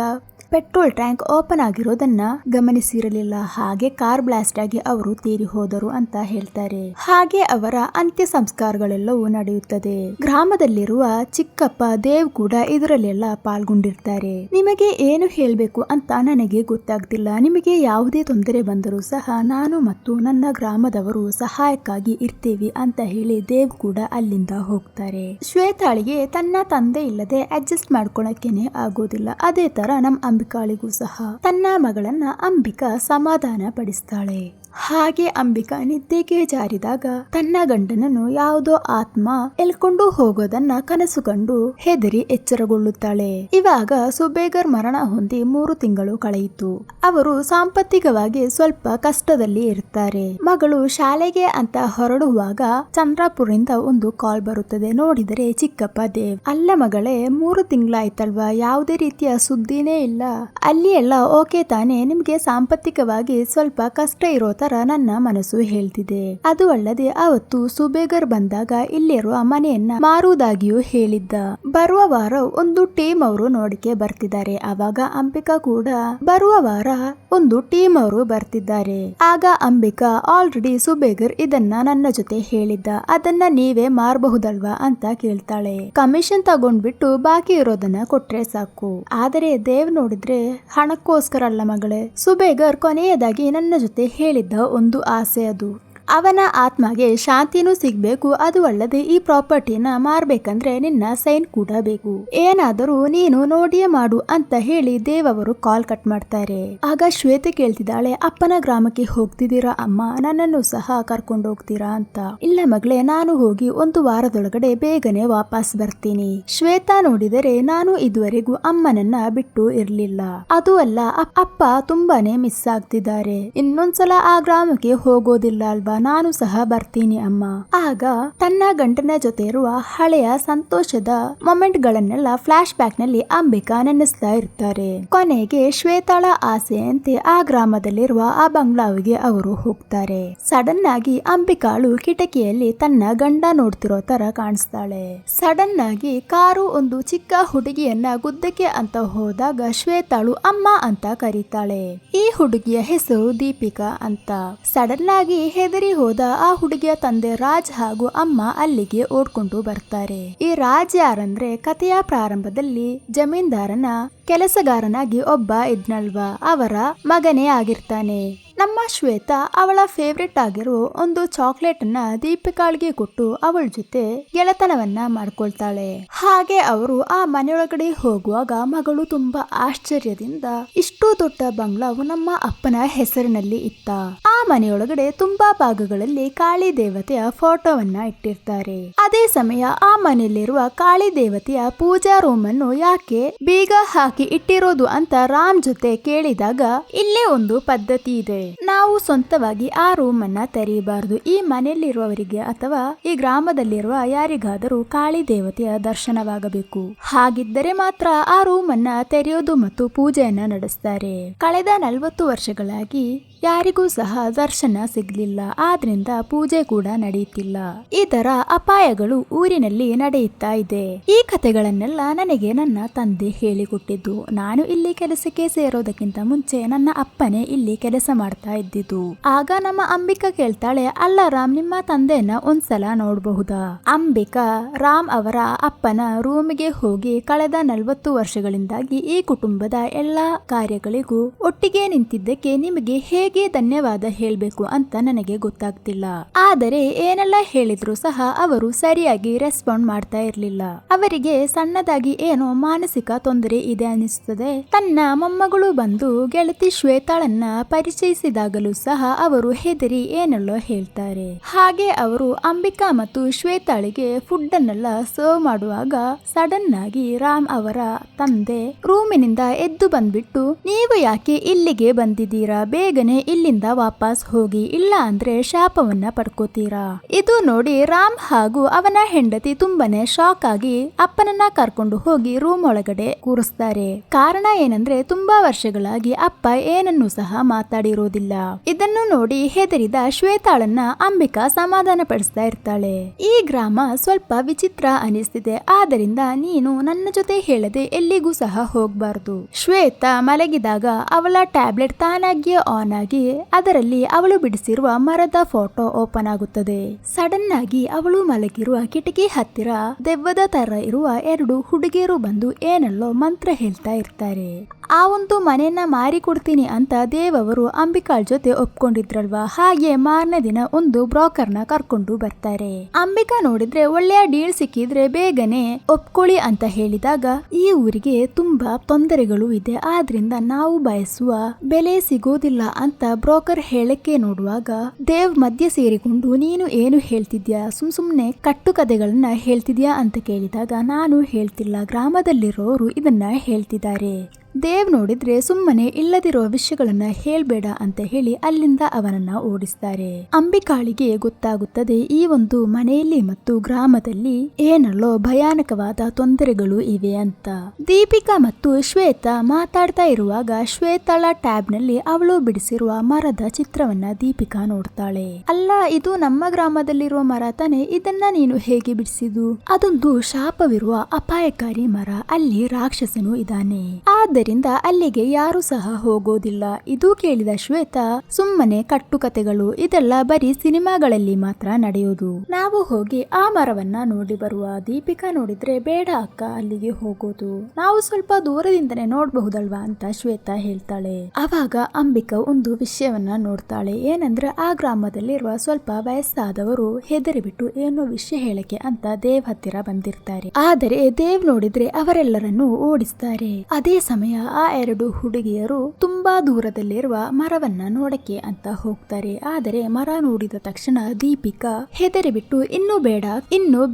ಪೆಟ್ರೋಲ್ ಟ್ಯಾಂಕ್ ಓಪನ್ ಆಗಿರೋದನ್ನ ಗಮನಿಸಿರಲಿಲ್ಲ, ಹಾಗೆ ಕಾರ್ ಬ್ಲಾಸ್ಟ್ ಆಗಿ ಅವರು ತೀರಿ ಹೋದರು ಅಂತ ಹೇಳ್ತಾರೆ. ಹಾಗೆ ಅವರ ಅಂತ್ಯ ಸಂಸ್ಕಾರಗಳೆಲ್ಲವೂ ನಡೆಯುತ್ತದೆ. ಗ್ರಾಮದಲ್ಲಿರುವ ಚಿಕ್ಕಪ್ಪ ದೇವ್ ಕೂಡ ಇದರಲ್ಲೆಲ್ಲ ಪಾಲ್ಗೊಂಡಿರ್ತಾರೆ. ನಿಮಗೆ ಏನು ಹೇಳ್ಬೇಕು ಅಂತ ನನಗೆ ಗೊತ್ತಾಗ್ತಿಲ್ಲ. ನಿಮಗೆ ಯಾವುದೇ ತೊಂದರೆ ಬಂದರೂ ಸಹ ನಾನು ಮತ್ತು ನನ್ನ ಗ್ರಾಮದವರು ಸಹಾಯಕ್ಕಾಗಿ ಇರ್ತೀವಿ ಅಂತ ಹೇಳಿ ದೇವ್ ಕೂಡ ಅಲ್ಲಿಂದ ಹೋಗ್ತಾರೆ. ಶ್ವೇತಾಳಿಗೆ ತನ್ನ ತಂದೆ ಇಲ್ಲದೆ ಅಡ್ಜಸ್ಟ್ ಮಾಡ್ಕೊಳಕ್ಕೇನೆ ಆಗೋದಿಲ್ಲ. ಅದೇ ತರ ನಮ್ ಅಂಬಿಕಾಳಿಗೂ ಸಹ ತನ್ನ ಮಗಳನ್ನ ಅಂಬಿಕಾ ಸಮಾಧಾನ ಪಡಿಸ್ತಾಳೆ. ಹಾಗೆ ಅಂಬಿಕಾ ನಿದ್ದೆಗೆ ಜಾರಿದಾಗ ತನ್ನ ಗಂಡನನ್ನು ಯಾವುದೋ ಆತ್ಮ ಎಳ್ಕೊಂಡು ಹೋಗೋದನ್ನ ಕನಸು ಕಂಡು ಹೆದರಿ ಎಚ್ಚರಗೊಳ್ಳುತ್ತಾಳೆ. ಇವಾಗ ಸುಬೇಗರ್ ಮರಣ ಹೊಂದಿ 3 ತಿಂಗಳು ಕಳೆಯಿತು. ಅವರು ಸಾಂಪತ್ತಿಕವಾಗಿ ಸ್ವಲ್ಪ ಕಷ್ಟದಲ್ಲಿ ಇರ್ತಾರೆ. ಮಗಳು ಶಾಲೆಗೆ ಅಂತ ಹೊರಡುವಾಗ ಚಂದ್ರಾಪುರಿಂದ ಒಂದು ಕಾಲ್ ಬರುತ್ತದೆ. ನೋಡಿದರೆ ಚಿಕ್ಕಪ್ಪ ದೇವ್. ಅಲ್ಲ ಮಗಳೇ, 3 ತಿಂಗಳಾಯ್ತಲ್ವಾ, ಯಾವುದೇ ರೀತಿಯ ಸುದ್ದಿನೇ ಇಲ್ಲ. ಅಲ್ಲಿ ಎಲ್ಲ ಓಕೆ ತಾನೆ? ನಿಮ್ಗೆ ಸಾಂಪತ್ತಿಕವಾಗಿ ಸ್ವಲ್ಪ ಕಷ್ಟ ಇರೋ ತರ ನನ್ನ ಮನಸ್ಸು ಹೇಳ್ತಿದೆ. ಅದು ಅಲ್ಲದೆ ಅವತ್ತು ಸುಬೇಗರ್ ಬಂದಾಗ ಇಲ್ಲಿರುವ ಮನೆಯನ್ನ ಮಾರುವುದಾಗಿಯೂ ಹೇಳಿದ್ದ. ಬರುವ ವಾರ ಒಂದು ಟೀಮ್ ಅವರು ನೋಡಿಕೆ ಬರ್ತಿದ್ದಾರೆ. ಅವಾಗ ಅಂಬಿಕಾ ಕೂಡ ಬರುವ ವಾರ ಒಂದು ಟೀಮ್ ಅವರು ಬರ್ತಿದ್ದಾರೆ. ಆಗ ಅಂಬಿಕಾ ಆಲ್ರೆಡಿ ಸುಬೇಗರ್ ಇದನ್ನ ನನ್ನ ಜೊತೆ ಹೇಳಿದ್ದ, ಅದನ್ನ ನೀವೇ ಮಾರಬಹುದಲ್ವಾ ಅಂತ ಕೇಳ್ತಾಳೆ. ಕಮಿಷನ್ ತಗೊಂಡ್ಬಿಟ್ಟು ಬಾಕಿ ಇರೋದನ್ನ ಕೊಟ್ರೆ ಸಾಕು. ಆದರೆ ದೇವ್ ನೋಡಿದ್ರೆ ಹಣಕ್ಕೋಸ್ಕರ ಅಲ್ಲ ಮಗಳೇ, ಸುಬೇಗರ್ ಕೊನೆಯದಾಗಿ ನನ್ನ ಜೊತೆ ಹೇಳಿದ್ದ ಒಂದು ಆಸೆ, ಅದು ಅವನ ಆತ್ಮಗೆ ಶಾಂತಿನೂ ಸಿಗ್ಬೇಕು. ಅದು ಅಲ್ಲದೆ ಈ ಪ್ರಾಪರ್ಟಿನ ಮಾರ್ಬೇಕಂದ್ರೆ ನಿನ್ನ ಸೈನ್ ಕೂಡ ಬೇಕು. ಏನಾದರೂ ನೀನು ನೋಡಿಯೇ ಮಾಡು ಅಂತ ಹೇಳಿ ದೇವ್ ಅವರು ಕಾಲ್ ಕಟ್ ಮಾಡ್ತಾರೆ. ಆಗ ಶ್ವೇತೆ ಕೇಳ್ತಿದ್ದಾಳೆ, ಅಪ್ಪನ ಗ್ರಾಮಕ್ಕೆ ಹೋಗ್ತಿದ್ದೀರಾ ಅಮ್ಮ? ನನ್ನನ್ನು ಸಹ ಕರ್ಕೊಂಡು ಹೋಗ್ತೀರಾ ಅಂತ. ಇಲ್ಲ ಮಗಳೇ, ನಾನು ಹೋಗಿ 1 ವಾರದೊಳಗಡೆ ಬೇಗನೆ ವಾಪಸ್ ಬರ್ತೀನಿ. ಶ್ವೇತಾ ನೋಡಿದರೆ ನಾನು ಇದುವರೆಗೂ ಅಮ್ಮನನ್ನ ಬಿಟ್ಟು ಇರ್ಲಿಲ್ಲ. ಅದು ಅಲ್ಲ, ಅಪ್ಪ ತುಂಬಾನೇ ಮಿಸ್ ಆಗ್ತಿದ್ದಾರೆ. ಇನ್ನೊಂದ್ಸಲ ಆ ಗ್ರಾಮಕ್ಕೆ ಹೋಗೋದಿಲ್ಲ ಅಲ್ವಾ, ನಾನು ಸಹ ಬರ್ತೀನಿ ಅಮ್ಮ. ಆಗ ತನ್ನ ಗಂಡನ ಜೊತೆ ಇರುವ ಹಳೆಯ ಸಂತೋಷದ ಮೊಮೆಂಟ್ ಗಳನ್ನೆಲ್ಲ ಫ್ಲಾಶ್ ಬ್ಯಾಕ್ ನಲ್ಲಿ ಅಂಬಿಕಾ ನೆನೆಸ್ತಾ ಇರ್ತಾರೆ. ಕೊನೆಗೆ ಶ್ವೇತಾಳ ಆಸೆಯಂತೆ ಆ ಗ್ರಾಮದಲ್ಲಿರುವ ಆ ಬಂಗ್ಲಾವಿಗೆ ಅವರು ಹೋಗ್ತಾರೆ. ಸಡನ್ ಆಗಿ ಅಂಬಿಕಾಳು ಕಿಟಕಿಯಲ್ಲಿ ತನ್ನ ಗಂಡ ನೋಡ್ತಿರೋ ತರ ಕಾಣಿಸ್ತಾಳೆ. ಸಡನ್ ಆಗಿ ಕಾರು ಒಂದು ಚಿಕ್ಕ ಹುಡುಗಿಯನ್ನ ಗುದ್ದಕ್ಕೆ ಅಂತ ಹೋದಾಗ ಶ್ವೇತಾಳು ಅಮ್ಮ ಅಂತ ಕರೀತಾಳೆ. ಈ ಹುಡುಗಿಯ ಹೆಸರು ದೀಪಿಕಾ ಅಂತ. ಸಡನ್ ಆಗಿ ಹೆದರಿ ಹೋದ ಆ ಹುಡುಗಿಯ ತಂದೆ ರಾಜ್ ಹಾಗೂ ಅಮ್ಮ ಅಲ್ಲಿಗೆ ಓಡ್ಕೊಂಡು ಬರ್ತಾರೆ. ಈ ರಾಜ್ ಯಾರಂದ್ರೆ ಕಥೆಯ ಪ್ರಾರಂಭದಲ್ಲಿ ಜಮೀನ್ದಾರನ ಕೆಲಸಗಾರನಾಗಿ ಒಬ್ಬ ಇದ್ನಲ್ವಾ, ಅವರ ಮಗನೇ ಆಗಿರ್ತಾನೆ. ನಮ್ಮ ಶ್ವೇತಾ ಅವಳ ಫೇವ್ರೆಟ್ ಆಗಿರೋ ಒಂದು ಚಾಕ್ಲೇಟ್ ಅನ್ನ ದೀಪಿಕಾಳಿಗೆ ಕೊಟ್ಟು ಅವಳ ಜೊತೆ ಗೆಳೆತನವನ್ನ ಮಾಡ್ಕೊಳ್ತಾಳೆ. ಹಾಗೆ ಅವರು ಆ ಮನೆಯೊಳಗಡೆ ಹೋಗುವಾಗ ಮಗಳು ತುಂಬಾ ಆಶ್ಚರ್ಯದಿಂದ, ಇಷ್ಟು ದೊಡ್ಡ ಬಂಗ್ಲಾವು ನಮ್ಮ ಅಪ್ಪನ ಹೆಸರಿನಲ್ಲಿ ಇತ್ತ? ಆ ಮನೆಯೊಳಗಡೆ ತುಂಬಾ ಭಾಗಗಳಲ್ಲಿ ಕಾಳಿ ದೇವತೆಯ ಫೋಟೋವನ್ನ ಇಟ್ಟಿರ್ತಾರೆ. ಅದೇ ಸಮಯ ಆ ಮನೆಯಲ್ಲಿರುವ ಕಾಳಿ ದೇವತೆಯ ಪೂಜಾ ರೂಮ್ ಅನ್ನು ಯಾಕೆ ಬೀಗ ಹಾಕಿ ಇಟ್ಟಿರೋದು ಅಂತ ರಾಮ್ ಜೊತೆ ಕೇಳಿದಾಗ, ಇಲ್ಲೇ ಒಂದು ಪದ್ಧತಿ ಇದೆ, ನಾವು ಸ್ವಂತವಾಗಿ ಆ ರೂಮ್ ಅನ್ನ ತೆರೆಯಬಾರದು. ಈ ಮನೆಯಲ್ಲಿರುವವರಿಗೆ ಅಥವಾ ಈ ಗ್ರಾಮದಲ್ಲಿರುವ ಯಾರಿಗಾದರೂ ಕಾಳಿ ದೇವತೆಯ ದರ್ಶನವಾಗಬೇಕು. ಹಾಗಿದ್ದರೆ ಮಾತ್ರ ಆ ರೂಮ್ ಅನ್ನ ತೆರೆಯೋದು ಮತ್ತು ಪೂಜೆಯನ್ನ ನಡೆಸ್ತಾರೆ. ಕಳೆದ 40 ವರ್ಷಗಳಾಗಿ ಯಾರಿಗೂ ಸಹ ದರ್ಶನ ಸಿಗ್ಲಿಲ್ಲ. ಆದ್ರಿಂದ ಪೂಜೆ ಕೂಡ ನಡೆಯುತ್ತಿಲ್ಲ. ಇದರ ಅಪಾಯಗಳು ಊರಿನಲ್ಲಿ ನಡೆಯುತ್ತಾ ಇದೆ. ಈ ಕಥೆಗಳನ್ನೆಲ್ಲ ನನಗೆ ನನ್ನ ತಂದೆ ಹೇಳಿಕೊಟ್ಟಿದ್ದು. ನಾನು ಇಲ್ಲಿ ಕೆಲಸಕ್ಕೆ ಸೇರೋದಕ್ಕಿಂತ ಮುಂಚೆ ನನ್ನ ಅಪ್ಪನೇ ಇಲ್ಲಿ ಕೆಲಸ ಮಾಡ್ತಾ ಇದ್ದಿದ್ದು. ಆಗ ನಮ್ಮ ಅಂಬಿಕಾ ಕೇಳ್ತಾಳೆ, ಅಲ್ಲ ರಾಮ್, ನಿಮ್ಮ ತಂದೆಯನ್ನ ಒಂದ್ಸಲ ನೋಡಬಹುದಾ? ಅಂಬಿಕಾ ರಾಮ್ ಅವರ ಅಪ್ಪನ ರೂಮಿಗೆ ಹೋಗಿ ಕಳೆದ 40 ವರ್ಷಗಳಿಂದಾಗಿ ಈ ಕುಟುಂಬದ ಎಲ್ಲಾ ಕಾರ್ಯಗಳಿಗೂ ಒಟ್ಟಿಗೆ ನಿಂತಿದ್ದಕ್ಕೆ ನಿಮಗೆ ಹೇಗೆ ಧನ್ಯವಾದ ಹೇಳ್ಬೇಕು ಅಂತ ನನಗೆ ಗೊತ್ತಾಗ್ತಿಲ್ಲ. ಆದರೆ ಏನೆಲ್ಲ ಹೇಳಿದ್ರು ಸಹ ಅವರು ಸರಿಯಾಗಿ ರೆಸ್ಪಾಂಡ್ ಮಾಡ್ತಾ ಇರ್ಲಿಲ್ಲ. ಅವರಿಗೆ ಸಣ್ಣದಾಗಿ ಏನೋ ಮಾನಸಿಕ ತೊಂದರೆ ಇದೆ ಅನಿಸುತ್ತದೆ. ತನ್ನ ಮೊಮ್ಮಗಳು ಬಂದು ಗೆಳತಿ ಶ್ವೇತಾಳನ್ನ ಪರಿಚಯಿಸಿ ಕೇಳಿದಾಗಲೂ ಸಹ ಅವರು ಹೆದರಿ ಏನಲ್ಲೋ ಹೇಳ್ತಾರೆ. ಹಾಗೆ ಅವರು ಅಂಬಿಕಾ ಮತ್ತು ಶ್ವೇತಾಳಿಗೆ ಫುಡ್ ಅನ್ನೆಲ್ಲ ಸರ್ವ್ ಮಾಡುವಾಗ ಸಡನ್ ಆಗಿ ರಾಮ್ ಅವರ ತಂದೆ ರೂಮಿನಿಂದ ಎದ್ದು ಬಂದ್ಬಿಟ್ಟು, ನೀವು ಯಾಕೆ ಇಲ್ಲಿಗೆ ಬಂದಿದ್ದೀರಾ, ಬೇಗನೆ ಇಲ್ಲಿಂದ ವಾಪಸ್ ಹೋಗಿ, ಇಲ್ಲ ಅಂದ್ರೆ ಶಾಪವನ್ನ ಪಡ್ಕೋತೀರಾ. ಇದು ನೋಡಿ ರಾಮ್ ಹಾಗೂ ಅವನ ಹೆಂಡತಿ ತುಂಬಾನೇ ಶಾಕ್ ಆಗಿ ಅಪ್ಪನನ್ನ ಕರ್ಕೊಂಡು ಹೋಗಿ ರೂಮ್ ಒಳಗಡೆ ಕೂರಿಸ್ತಾರೆ. ಕಾರಣ ಏನಂದ್ರೆ ತುಂಬಾ ವರ್ಷಗಳಾಗಿ ಅಪ್ಪ ಏನನ್ನು ಸಹ ಮಾತಾಡಿರೋದಿಲ್ಲ. ಇದನ್ನು ನೋಡಿ ಹೆದರಿದ ಶ್ವೇತಾಳನ್ನ ಅಂಬಿಕಾ ಸಮಾಧಾನ ಪಡಿಸ್ತಾ ಇರ್ತಾಳೆ. ಈ ಗ್ರಾಮ ಸ್ವಲ್ಪ ವಿಚಿತ್ರ ಅನಿಸ್ತಿದೆ, ಆದ್ದರಿಂದ ನೀನು ನನ್ನ ಜೊತೆ ಹೇಳದೆ ಎಲ್ಲಿಗೂ ಸಹ ಹೋಗ್ಬಾರ್ದು. ಶ್ವೇತಾ ಮಲಗಿದಾಗ ಅವಳ ಟ್ಯಾಬ್ಲೆಟ್ ತಾನಾಗಿಯೇ ಆನ್ ಆಗಿ ಅದರಲ್ಲಿ ಅವಳು ಬಿಡಿಸಿರುವ ಮರದ ಫೋಟೋ ಓಪನ್ ಆಗುತ್ತದೆ. ಸಡನ್ ಆಗಿ ಅವಳು ಮಲಗಿರುವ ಕಿಟಕಿ ಹತ್ತಿರ ದೆವ್ವದ ತರ ಇರುವ 2 ಹುಡುಗಿಯರು ಬಂದು ಏನಲ್ಲೋ ಮಂತ್ರ ಹೇಳ್ತಾ ಇರ್ತಾರೆ. ಆ ಒಂದು ಮನೆಯನ್ನ ಮಾರಿಕೊಡ್ತೀನಿ ಅಂತ ದೇವ್ ಅವರು ಅಂಬಿಕಾಳ್ ಜೊತೆ ಒಪ್ಕೊಂಡಿದ್ರಲ್ವಾ, ಹಾಗೆ ಮಾರನೇ ದಿನ ಒಂದು ಬ್ರೋಕರ್ನ ಕರ್ಕೊಂಡು ಬರ್ತಾರೆ. ಅಂಬಿಕಾ ನೋಡಿದ್ರೆ ಒಳ್ಳೆಯ ಡೀಲ್ ಸಿಕ್ಕಿದ್ರೆ ಬೇಗನೆ ಒಪ್ಕೊಳ್ಳಿ ಅಂತ ಹೇಳಿದಾಗ, ಈ ಊರಿಗೆ ತುಂಬಾ ತೊಂದರೆಗಳು ಇದೆ, ಆದ್ರಿಂದ ನಾವು ಬಯಸುವ ಬೆಲೆ ಸಿಗೋದಿಲ್ಲ ಅಂತ ಬ್ರೋಕರ್ ಹೇಳಕ್ಕೆ ನೋಡುವಾಗ ದೇವ್ ಮಧ್ಯೆ ಸೇರಿಕೊಂಡು, ನೀನು ಏನು ಹೇಳ್ತಿದ್ಯಾ, ಸುಮ್ನೆ ಕಟ್ಟು ಕಥೆಗಳನ್ನ ಹೇಳ್ತಿದ್ಯಾ ಅಂತ ಕೇಳಿದಾಗ, ನಾನು ಹೇಳ್ತಿಲ್ಲ, ಗ್ರಾಮದಲ್ಲಿರೋರು ಇದನ್ನ ಹೇಳ್ತಿದ್ದಾರೆ. ದೇವ್ ನೋಡಿದ್ರೆ ಸುಮ್ಮನೆ ಇಲ್ಲದಿರೋ ವಿಷಯಗಳನ್ನ ಹೇಳ್ಬೇಡ ಅಂತ ಹೇಳಿ ಅಲ್ಲಿಂದ ಅವನನ್ನ ಓಡಿಸ್ತಾರೆ. ಅಂಬಿಕಾಳಿಗೆ ಗೊತ್ತಾಗುತ್ತದೆ ಈ ಒಂದು ಮನೆಯಲ್ಲಿ ಮತ್ತು ಗ್ರಾಮದಲ್ಲಿ ಏನಲ್ಲೋ ಭಯಾನಕವಾದ ತೊಂದರೆಗಳು ಇವೆ ಅಂತ. ದೀಪಿಕಾ ಮತ್ತು ಶ್ವೇತಾ ಮಾತಾಡ್ತಾ ಇರುವಾಗ ಶ್ವೇತಾಳ ಟ್ಯಾಬ್ ನಲ್ಲಿ ಅವಳು ಬಿಡಿಸಿರುವ ಮರದ ಚಿತ್ರವನ್ನ ದೀಪಿಕಾ ನೋಡ್ತಾಳೆ. ಅಲ್ಲ, ಇದು ನಮ್ಮ ಗ್ರಾಮದಲ್ಲಿರುವ ಮರ ತಾನೆ, ಇದನ್ನ ನೀನು ಹೇಗೆ ಬಿಡಿಸಿದು? ಅದೊಂದು ಶಾಪವಿರುವ ಅಪಾಯಕಾರಿ ಮರ, ಅಲ್ಲಿ ರಾಕ್ಷಸನು ಇದ್ದಾನೆ, ಆದ್ದರಿಂದ ಅಲ್ಲಿಗೆ ಯಾರು ಸಹ ಹೋಗೋದಿಲ್ಲ. ಇದು ಕೇಳಿದ ಶ್ವೇತಾ, ಸುಮ್ಮನೆ ಕಟ್ಟುಕತೆಗಳು, ಇದೆಲ್ಲ ಬರೀ ಸಿನಿಮಾಗಳಲ್ಲಿ ಮಾತ್ರ ನಡೆಯೋದು, ನಾವು ಹೋಗಿ ಆ ಮರವನ್ನ ನೋಡಿ ಬರುವ. ದೀಪಿಕಾ ನೋಡಿದ್ರೆ, ಬೇಡ ಅಕ್ಕ, ಅಲ್ಲಿಗೆ ಹೋಗೋದು, ನಾವು ಸ್ವಲ್ಪ ದೂರದಿಂದನೇ ನೋಡಬಹುದಲ್ವಾ ಅಂತ ಶ್ವೇತಾ ಹೇಳ್ತಾಳೆ. ಅವಾಗ ಅಂಬಿಕಾ ಒಂದು ವಿಷಯವನ್ನ ನೋಡ್ತಾಳೆ, ಏನಂದ್ರೆ ಆ ಗ್ರಾಮದಲ್ಲಿರುವ ಸ್ವಲ್ಪ ವಯಸ್ಸಾದವರು ಹೆದರಿಬಿಟ್ಟು ಏನೋ ವಿಷಯ ಹೇಳಕ್ಕೆ ಅಂತ ದೇವ್ ಹತ್ತಿರ ಬಂದಿರ್ತಾರೆ. ಆದರೆ ದೇವ್ ನೋಡಿದ್ರೆ ಅವರೆಲ್ಲರನ್ನು ಓಡಿಸ್ತಾರೆ. ಅದೇ ಸಮಯ ಆ 2 ಹುಡುಗಿಯರು ತುಂಬಾ ದೂರದಲ್ಲಿರುವ ಮರವನ್ನ ನೋಡಕ್ಕೆ ಅಂತ ಹೋಗ್ತಾರೆ. ಆದರೆ ಮರ ನೋಡಿದ ತಕ್ಷಣ ದೀಪಿಕಾ ಹೆದರಿಬಿಟ್ಟು, ಇನ್ನು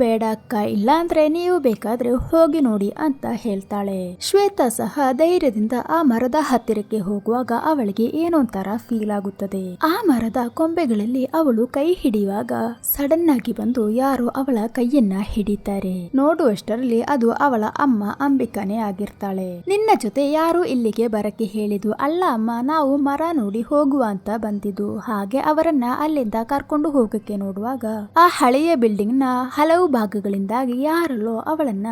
ಬೇಡ ಅಕ್ಕ, ಇಲ್ಲ ಅಂದ್ರೆ ನೀವು ಬೇಕಾದ್ರೆ ಹೋಗಿ ನೋಡಿ ಅಂತ ಹೇಳ್ತಾಳೆ. ಶ್ವೇತಾ ಸಹ ಧೈರ್ಯದಿಂದ ಆ ಮರದ ಹತ್ತಿರಕ್ಕೆ ಹೋಗುವಾಗ ಅವಳಿಗೆ ಏನೋ ಒಂಥರ ಫೀಲ್ ಆಗುತ್ತದೆ. ಆ ಮರದ ಕೊಂಬೆಗಳಲ್ಲಿ ಅವಳು ಕೈ ಹಿಡಿಯುವಾಗ ಸಡನ್ ಆಗಿ ಬಂದು ಯಾರೋ ಅವಳ ಕೈಯನ್ನ ಹಿಡಿತಾರೆ. ನೋಡುವಷ್ಟರಲ್ಲಿ ಅದು ಅವಳ ಅಮ್ಮ ಅಂಬಿಕಾನೇ ಆಗಿರ್ತಾಳೆ. ನಿನ್ನ ಜೊತೆ ಯಾರು ಇಲ್ಲಿಗೆ ಬರಕ್ಕೆ ಹೇಳಿದ್ದು? ಅಲ್ಲ ಅಮ್ಮ, ನಾವು ಮರ ನೋಡಿ ಹೋಗುವ ಅಂತ ಬಂದಿದ್ದು. ಹಾಗೆ ಅವರನ್ನ ಅಲ್ಲಿಂದ ಕರ್ಕೊಂಡು ಹೋಗಕ್ಕೆ ನೋಡುವಾಗ ಆ ಹಳೆಯ ಬಿಲ್ಡಿಂಗ್ ನ ಹಲವು ಭಾಗಗಳಿಂದಾಗಿ ಯಾರಲ್ಲೋ ಅವಳನ್ನ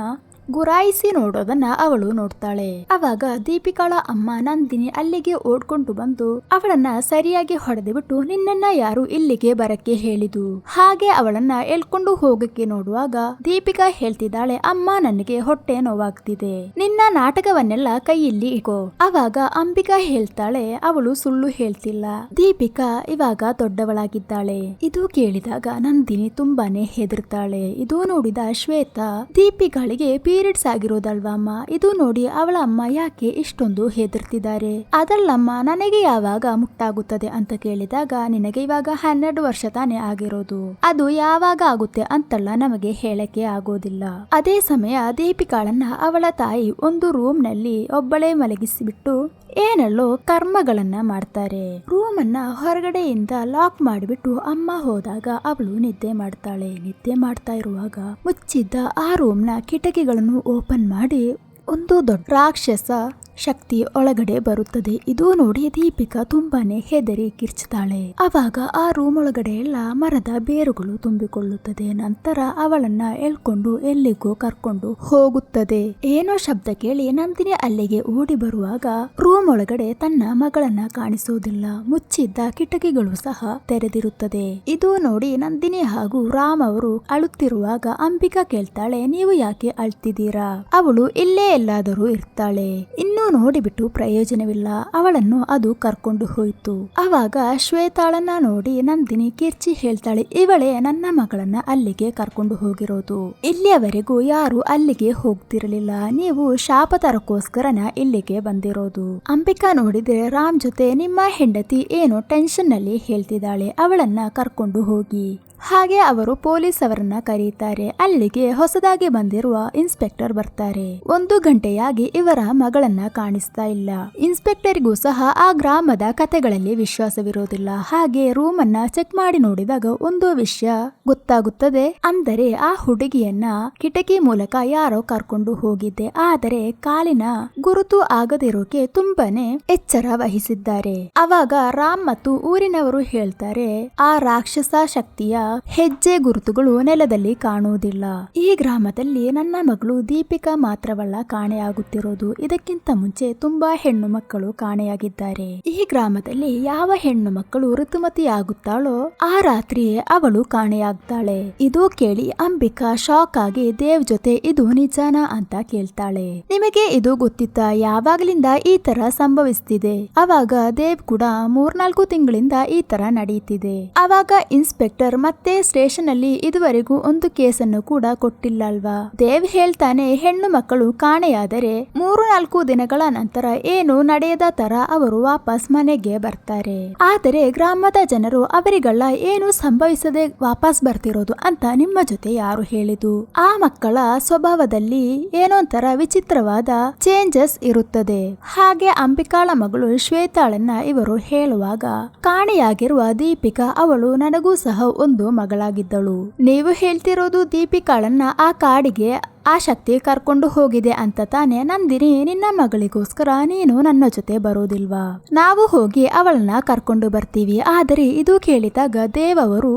ಗುರಾಯಿಸಿ ನೋಡೋದನ್ನ ಅವಳು ನೋಡ್ತಾಳೆ. ಅವಾಗ ದೀಪಿಕಾಳ ಅಮ್ಮ ನಂದಿನಿ ಅಲ್ಲಿಗೆ ಓಡ್ಕೊಂಡು ಬಂದು ಅವಳನ್ನ ಸರಿಯಾಗಿ ಹೊಡೆದು ಬಿಟ್ಟು, ನಿನ್ನನ್ನ ಯಾರು ಇಲ್ಲಿಗೆ ಬರಕ್ಕೆ ಹೇಳಿದು? ಹಾಗೆ ಅವಳನ್ನ ಎಳ್ಕೊಂಡು ಹೋಗಕ್ಕೆ ನೋಡುವಾಗ ದೀಪಿಕಾ ಹೇಳ್ತಿದ್ದಾಳೆ, ಅಮ್ಮ ನನಗೆ ಹೊಟ್ಟೆ ನೋವಾಗ್ತಿದೆ, ನಿನ್ನ ನಾಟಕವನ್ನೆಲ್ಲ ಕೈಯಲ್ಲಿ ಇಟ್ಕೋ. ಅವಾಗ ಅಂಬಿಕಾ ಹೇಳ್ತಾಳೆ, ಅವಳು ಸುಳ್ಳು ಹೇಳ್ತಿಲ್ಲ, ದೀಪಿಕಾ ಇವಾಗ ದೊಡ್ಡವಳಾಗಿದ್ದಾಳೆ. ಇದು ಕೇಳಿದಾಗ ನಂದಿನಿ ತುಂಬಾನೇ ಹೆದರ್ತಾಳೆ. ಇದು ನೋಡಿದ ಶ್ವೇತಾ, ದೀಪಿಕಾಳಿಗೆ ಪೀರಿಯಡ್ಸ್ ಆಗಿರೋದಲ್ವಮ್ಮ, ಇದು ನೋಡಿ ಅವಳ ಅಮ್ಮ ಯಾಕೆ ಇಷ್ಟೊಂದು ಹೆದರ್ತಿದ್ದಾರೆ? ಅದಲ್ಲಮ್ಮ, ನನಗೆ ಯಾವಾಗ ಮುಟ್ಟಾಗುತ್ತದೆ ಅಂತ ಕೇಳಿದಾಗ, ನಿನಗೆ ಇವಾಗ 12 ವರ್ಷ ತಾನೇ ಆಗಿರೋದು, ಅದು ಯಾವಾಗ ಆಗುತ್ತೆ ಅಂತಲ್ಲ ನಮಗೆ ಹೇಳಕ್ಕೆ ಆಗೋದಿಲ್ಲ. ಅದೇ ಸಮಯ ದೀಪಿಕಾಳನ್ನ ಅವಳ ತಾಯಿ ಒಂದು ರೂಮ್ ನಲ್ಲಿ ಒಬ್ಬಳೇ ಮಲಗಿಸಿಬಿಟ್ಟು ಏನಲ್ಲೋ ಕರ್ಮಗಳನ್ನ ಮಾಡ್ತಾರೆ. ರೂಮ್ ಅನ್ನ ಹೊರಗಡೆಯಿಂದ ಲಾಕ್ ಮಾಡಿಬಿಟ್ಟು ಅಮ್ಮ ಹೋದಾಗ ಅವಳು ನಿದ್ದೆ ಮಾಡ್ತಾಳೆ. ನಿದ್ದೆ ಮಾಡ್ತಾ ಇರುವಾಗ ಮುಚ್ಚಿದ್ದ ಆ ರೂಮ್ ನ ಕಿಟಕಿಗಳನ್ನು ಓಪನ್ ಮಾಡಿ ಒಂದು ದೊಡ್ಡ ರಾಕ್ಷಸ ಶಕ್ತಿ ಒಳಗಡೆ ಬರುತ್ತದೆ. ಇದು ನೋಡಿ ದೀಪಿಕಾ ತುಂಬಾನೇ ಹೆದರಿ ಕಿರ್ಚ್ತಾಳೆ. ಅವಾಗ ಆ ರೂಮ್ ಒಳಗಡೆ ಎಲ್ಲ ಮರದ ಬೇರುಗಳು ತುಂಬಿಕೊಳ್ಳುತ್ತದೆ. ನಂತರ ಅವಳನ್ನ ಎಳ್ಕೊಂಡು ಎಲ್ಲಿಗೋ ಕರ್ಕೊಂಡು ಹೋಗುತ್ತದೆ. ಏನೋ ಶಬ್ದ ಕೇಳಿ ನಂದಿನಿ ಅಲ್ಲಿಗೆ ಓಡಿ ಬರುವಾಗ ರೂಮ್ ಒಳಗಡೆ ತನ್ನ ಮಗಳನ್ನ ಕಾಣಿಸೋದಿಲ್ಲ. ಮುಚ್ಚಿದ್ದ ಕಿಟಕಿಗಳು ಸಹ ತೆರೆದಿರುತ್ತದೆ. ಇದು ನೋಡಿ ನಂದಿನಿ ಹಾಗೂ ರಾಮ್ ಅವರು ಅಳುತ್ತಿರುವಾಗ ಅಂಬಿಕಾ ಕೇಳ್ತಾಳೆ, ನೀವು ಯಾಕೆ ಅಳ್ತಿದ್ದೀರಾ? ಅವಳು ಇಲ್ಲೇ ಎಲ್ಲಾದರೂ ಇರ್ತಾಳೆ. ಇನ್ನು ಇನ್ನು ನೋಡಿಬಿಟ್ಟು ಪ್ರಯೋಜನವಿಲ್ಲ, ಅವಳನ್ನು ಅದು ಕರ್ಕೊಂಡು ಹೋಯ್ತು. ಅವಾಗ ಶ್ವೇತಾಳನ್ನ ನೋಡಿ ನಂದಿನಿ ಕಿರ್ಚಿ ಹೇಳ್ತಾಳೆ, ಇವಳೇ ನನ್ನ ಮಗಳನ್ನ ಅಲ್ಲಿಗೆ ಕರ್ಕೊಂಡು ಹೋಗಿರೋದು. ಇಲ್ಲಿಯವರೆಗೂ ಯಾರು ಅಲ್ಲಿಗೆ ಹೋಗ್ತಿರಲಿಲ್ಲ, ನೀವು ಶಾಪ ತರಕ್ಕೋಸ್ಕರನ ಇಲ್ಲಿಗೆ ಬಂದಿರೋದು. ಅಂಬಿಕಾ ನೋಡಿದ್ರೆ ರಾಮ್ ಜೊತೆ ನಿಮ್ಮ ಹೆಂಡತಿ ಏನೋ ಟೆನ್ಷನ್ ನಲ್ಲಿ ಹೇಳ್ತಿದ್ದಾಳೆ, ಅವಳನ್ನ ಕರ್ಕೊಂಡು ಹೋಗಿ. ಹಾಗೆ ಅವರು ಪೊಲೀಸ್ ಅವರನ್ನ ಕರೀತಾರೆ. ಅಲ್ಲಿಗೆ ಹೊಸದಾಗಿ ಬಂದಿರುವ ಇನ್ಸ್ಪೆಕ್ಟರ್ ಬರ್ತಾರೆ. 1 ಗಂಟೆಯಾಗಿ ಇವರ ಮಗಳನ್ನ ಕಾಣಿಸ್ತಾ ಇಲ್ಲ. ಇನ್ಸ್ಪೆಕ್ಟರ್ಗೂ ಸಹ ಆ ಗ್ರಾಮದ ಕತೆಗಳಲ್ಲಿ ವಿಶ್ವಾಸವಿರೋದಿಲ್ಲ. ಹಾಗೆ ರೂಮ್ ಅನ್ನ ಚೆಕ್ ಮಾಡಿ ನೋಡಿದಾಗ ಒಂದು ವಿಷಯ ಗೊತ್ತಾಗುತ್ತದೆ. ಅಂದರೆ ಆ ಹುಡುಗಿಯನ್ನ ಕಿಟಕಿ ಮೂಲಕ ಯಾರೋ ಕರ್ಕೊಂಡು ಹೋಗಿದ್ದೆ, ಆದರೆ ಕಾಲಿನ ಗುರುತು ಆಗದಿರೋಕೆ ತುಂಬಾನೇ ಎಚ್ಚರ ವಹಿಸಿದ್ದಾರೆ. ಅವಾಗ ರಾಮ್ ಮತ್ತು ಊರಿನವರು ಹೇಳ್ತಾರೆ, ಆ ರಾಕ್ಷಸ ಶಕ್ತಿಯ ಹೆಜ್ಜೆ ಗುರುತುಗಳು ನೆಲದಲ್ಲಿ ಕಾಣುವುದಿಲ್ಲ. ಈ ಗ್ರಾಮದಲ್ಲಿ ನನ್ನ ಮಗಳು ದೀಪಿಕಾ ಮಾತ್ರವಲ್ಲ ಕಾಣೆಯಾಗುತ್ತಿರೋದು, ಇದಕ್ಕಿಂತ ಮುಂಚೆ ತುಂಬಾ ಹೆಣ್ಣು ಮಕ್ಕಳು ಕಾಣೆಯಾಗಿದ್ದಾರೆ. ಈ ಗ್ರಾಮದಲ್ಲಿ ಯಾವ ಹೆಣ್ಣು ಮಕ್ಕಳು ಋತುಮತಿಯಾಗುತ್ತಾಳೋ ಆ ರಾತ್ರಿಯೇ ಅವಳು ಕಾಣೆಯಾಗ್ತಾಳೆ. ಇದು ಕೇಳಿ ಅಂಬಿಕಾ ಶಾಕ್ ಆಗಿ ದೇವ್ ಜೊತೆ ಇದು ನಿಜಾನ ಅಂತ ಕೇಳ್ತಾಳೆ. ನಿಮಗೆ ಇದು ಗೊತ್ತಿತ್ತಾ, ಯಾವಾಗ್ಲಿಂದ ಈ ತರ ಸಂಭವಿಸ್ತಿದೆ? ಅವಾಗ ದೇವ್ ಕೂಡ 3-4 ತಿಂಗಳಿಂದ ಈ ತರ ನಡೆಯುತ್ತಿದೆ. ಅವಾಗ ಇನ್ಸ್ಪೆಕ್ಟರ್ ಮತ್ತೆ ಸ್ಟೇಷನ್ ಅಲ್ಲಿ ಇದುವರೆಗೂ ಒಂದು ಕೇಸನ್ನು ಕೂಡ ಕೊಟ್ಟಿಲ್ಲ ಅಲ್ವಾ? ದೇವ್ ಹೇಳ್ತಾನೆ, ಹೆಣ್ಣು ಮಕ್ಕಳು ಕಾಣೆಯಾದರೆ 3-4 ದಿನಗಳ ನಂತರ ಏನು ನಡೆಯದ ತರ ಅವರು ವಾಪಸ್ ಮನೆಗೆ ಬರ್ತಾರೆ. ಆದರೆ ಗ್ರಾಮದ ಜನರು ಅವರಿಗೆಲ್ಲ ಏನು ಸಂಭವಿಸದೆ ವಾಪಸ್ ಬರ್ತಿರೋದು ಅಂತ ನಿಮ್ಮ ಜೊತೆ ಯಾರು ಹೇಳಿದು? ಆ ಮಕ್ಕಳ ಸ್ವಭಾವದಲ್ಲಿ ಏನೊಂಥರ ವಿಚಿತ್ರವಾದ ಚೇಂಜಸ್ ಇರುತ್ತದೆ. ಹಾಗೆ ಅಂಬಿಕಾಳ ಮಗಳು ಶ್ವೇತಾಳನ್ನ ಇವರು ಹೇಳುವಾಗ, ಕಾಣೆಯಾಗಿರುವ ದೀಪಿಕಾ ಅವಳು ನನಗೂ ಸಹ ಒಂದು ಮಗಳಾಗಿದ್ದಳು. ನೀವು ಹೇಳ್ತಿರೋದು ದೀಪಿಕಾಳನ್ನ ಆ ಕಾಡಿಗೆ ಆ ಶಕ್ತಿ ಕರ್ಕೊಂಡು ಹೋಗಿದೆ ಅಂತ ತಾನೆ? ನಂದಿನಿ, ನಿನ್ನ ಮಗಳಿಗೋಸ್ಕರ ನೀನು ನನ್ನ ಜೊತೆ ಬರೋದಿಲ್ವಾ? ನಾವು ಹೋಗಿ ಅವಳನ್ನ ಕರ್ಕೊಂಡು ಬರ್ತೀವಿ. ಆದರೆ ಇದು ಕೇಳಿದಾಗ ದೇವ್ ಅವರು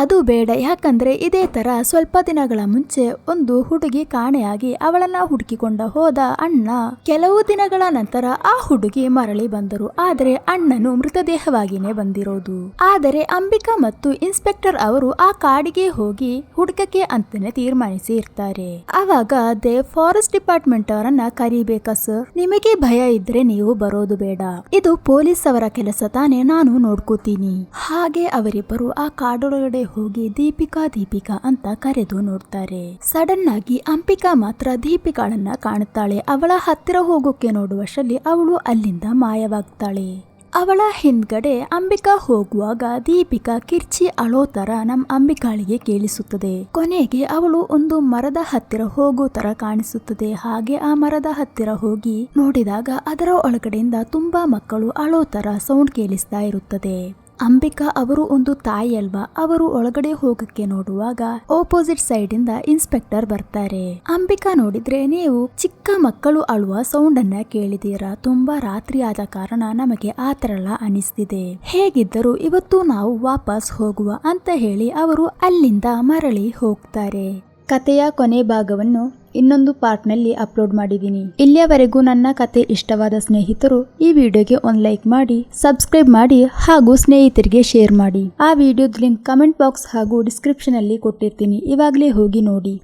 ಅದು ಬೇಡ, ಯಾಕಂದ್ರೆ ಇದೇ ತರ ಸ್ವಲ್ಪ ದಿನಗಳ ಮುಂಚೆ ಒಂದು ಹುಡುಗಿ ಕಾಣೆಯಾಗಿ ಅವಳನ್ನ ಹುಡುಕಿಕೊಂಡ ಹೋದ ಅಣ್ಣ. ಕೆಲವು ದಿನಗಳ ನಂತರ ಆ ಹುಡುಗಿ ಮರಳಿ ಬಂದರು, ಆದರೆ ಅಣ್ಣನು ಮೃತದೇಹವಾಗಿನೇ ಬಂದಿರೋದು. ಆದರೆ ಅಂಬಿಕಾ ಮತ್ತು ಇನ್ಸ್ಪೆಕ್ಟರ್ ಅವರು ಆ ಕಾಡಿಗೆ ಹೋಗಿ ಹುಡುಕಕ್ಕೆ ಅಂತಾನೆ ತೀರ್ಮಾನಿಸಿ ಇರ್ತಾರೆ. ಅವಾಗ ದೇವ್ ಫಾರೆಸ್ಟ್ ಡಿಪಾರ್ಟ್ಮೆಂಟ್ ಅವರನ್ನ ಕರಿಬೇಕಾ ಸರ್? ನಿಮಗೆ ಭಯ ಇದ್ರೆ ನೀವು ಬರೋದು ಬೇಡ, ಇದು ಪೊಲೀಸ್ ಅವರ ಕೆಲಸ ತಾನೇ, ನಾನು ನೋಡ್ಕೋತೀನಿ. ಹಾಗೆ ಅವರಿಬ್ಬರು ಆ ಕಾಡೊಳಗಡೆ ಹೋಗಿ ದೀಪಿಕಾ ಅಂತ ಕರೆದು ನೋಡ್ತಾರೆ. ಸಡನ್ ಆಗಿ ಅಂಬಿಕಾ ಮಾತ್ರ ದೀಪಿಕಾಳನ್ನ ಕಾಣುತ್ತಾಳೆ. ಅವಳ ಹತ್ತಿರ ಹೋಗೋಕೆ ನೋಡುವಷ್ಟರಲ್ಲಿ ಅವಳು ಅಲ್ಲಿಂದ ಮಾಯವಾಗ್ತಾಳೆ. ಅವಳ ಹಿಂದ್ಗಡೆ ಅಂಬಿಕಾ ಹೋಗುವಾಗ ದೀಪಿಕಾ ಕಿರ್ಚಿ ಅಳೋ ತರ ನಮ್ ಅಂಬಿಕಾಳಿಗೆ ಕೇಳಿಸುತ್ತದೆ. ಕೊನೆಗೆ ಅವಳು ಒಂದು ಮರದ ಹತ್ತಿರ ಹೋಗೋ ತರ ಕಾಣಿಸುತ್ತದೆ. ಹಾಗೆ ಆ ಮರದ ಹತ್ತಿರ ಹೋಗಿ ನೋಡಿದಾಗ ಅದರ ಒಳಗಡೆಯಿಂದ ತುಂಬಾ ಮಕ್ಕಳು ಅಳೋ ತರ ಸೌಂಡ್ ಕೇಳಿಸ್ತಾ ಇರುತ್ತದೆ. ಅಂಬಿಕಾ ಅವರು ಒಂದು ತಾಯಿ ಅಲ್ವಾ, ಅವರು ಒಳಗಡೆ ಹೋಗಕ್ಕೆ ನೋಡುವಾಗ ಆಪೋಸಿಟ್ ಸೈಡ್ ಇಂದ ಇನ್ಸ್ಪೆಕ್ಟರ್ ಬರ್ತಾರೆ. ಅಂಬಿಕಾ ನೋಡಿದ್ರೆ, ನೀವು ಚಿಕ್ಕ ಮಕ್ಕಳು ಅಳುವ ಸೌಂಡ್ ಅನ್ನ ಕೇಳಿದೀರಾ? ತುಂಬಾ ರಾತ್ರಿ ಆದ ಕಾರಣ ನಮಗೆ ಆ ತರ ಎಲ್ಲ ಅನಿಸ್ತಿದೆ. ಹೇಗಿದ್ದರೂ ಇವತ್ತು ನಾವು ವಾಪಸ್ ಹೋಗುವ ಅಂತ ಹೇಳಿ ಅವರು ಅಲ್ಲಿಂದ ಮರಳಿ ಹೋಗ್ತಾರೆ. ಕಥೆಯ ಕೊನೆ ಭಾಗವನ್ನು ಇನ್ನೊಂದು ಪಾರ್ಟ್ನಲ್ಲಿ ಅಪ್ಲೋಡ್ ಮಾಡಿದ್ದೀನಿ. ಇಲ್ಲಿಯವರೆಗೂ ನನ್ನ ಕತೆ ಇಷ್ಟವಾದ ಸ್ನೇಹಿತರು ಈ ವಿಡಿಯೋಗೆ ಒಂದು ಲೈಕ್ ಮಾಡಿ, ಸಬ್ಸ್ಕ್ರೈಬ್ ಮಾಡಿ ಹಾಗೂ ಸ್ನೇಹಿತರಿಗೆ ಶೇರ್ ಮಾಡಿ. ಆ ವಿಡಿಯೋದ ಲಿಂಕ್ ಕಮೆಂಟ್ ಬಾಕ್ಸ್ ಹಾಗೂ ಡಿಸ್ಕ್ರಿಪ್ಷನ್ ಅಲ್ಲಿ ಕೊಟ್ಟಿರ್ತೀನಿ, ಇವಾಗಲೇ ಹೋಗಿ ನೋಡಿ.